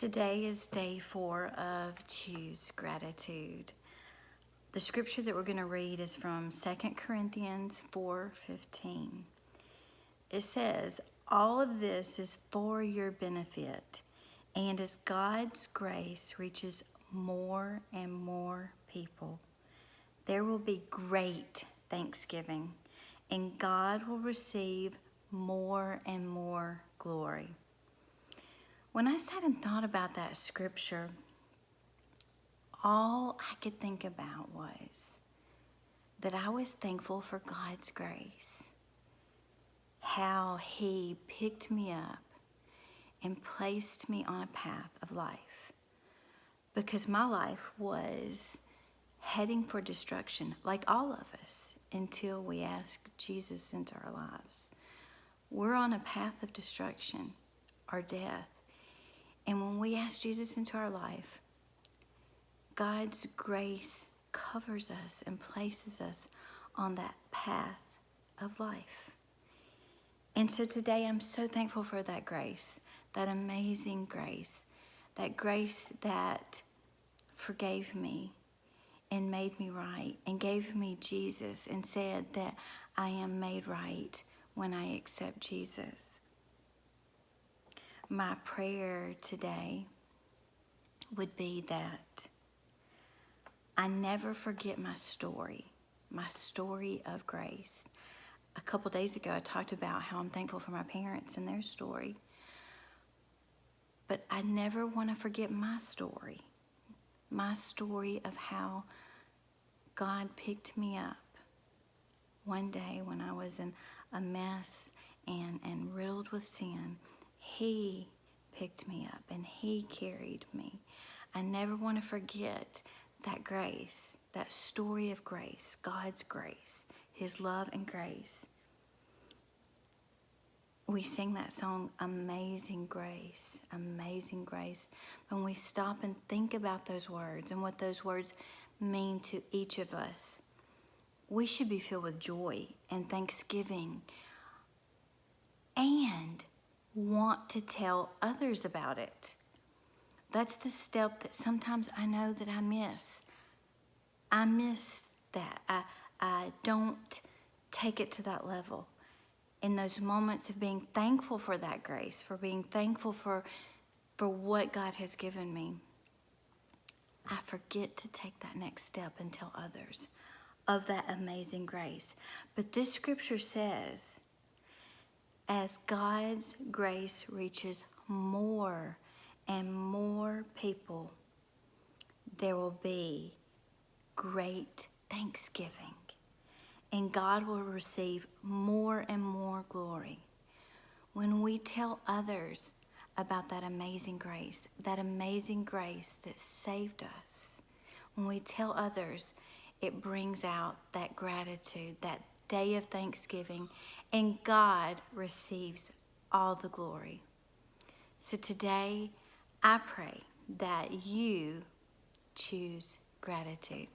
Today is day 4 of Choose Gratitude. The scripture that we're going to read is from 2 Corinthians 4:15. It says, "All of this is for your benefit, and as God's grace reaches more and more people, there will be great thanksgiving, and God will receive more and more glory." When I sat and thought about that scripture, all I could think about was that I was thankful for God's grace, how He picked me up and placed me on a path of life, because my life was heading for destruction, like all of us, until we ask Jesus into our lives. We're on a path of destruction or death. And when we ask Jesus into our life, God's grace covers us and places us on that path of life. And so today I'm so thankful for that grace, that amazing grace, that grace that forgave me and made me right and gave me Jesus and said that I am made right when I accept Jesus. My prayer today would be that I never forget my story of grace. A couple days ago, I talked about how I'm thankful for my parents and their story. But I never want to forget my story of how God picked me up one day when I was in a mess and riddled with sin. He picked me up and He carried me. I never want to forget that grace, that story of grace, God's grace, His love and grace. We sing that song, Amazing Grace, Amazing Grace. When we stop and think about those words and what those words mean to each of us, we should be filled with joy and thanksgiving and want to tell others about it. That's the step that sometimes I know that I miss. I miss that. I don't take it to that level. In those moments of being thankful for that grace, for being thankful for what God has given me, I forget to take that next step and tell others of that amazing grace. But this scripture says, as God's grace reaches more and more people, there will be great thanksgiving, and God will receive more and more glory. When we tell others about that amazing grace that saved us, when we tell others, it brings out that gratitude, that day of thanksgiving, and God receives all the glory. So today, I pray that you choose gratitude.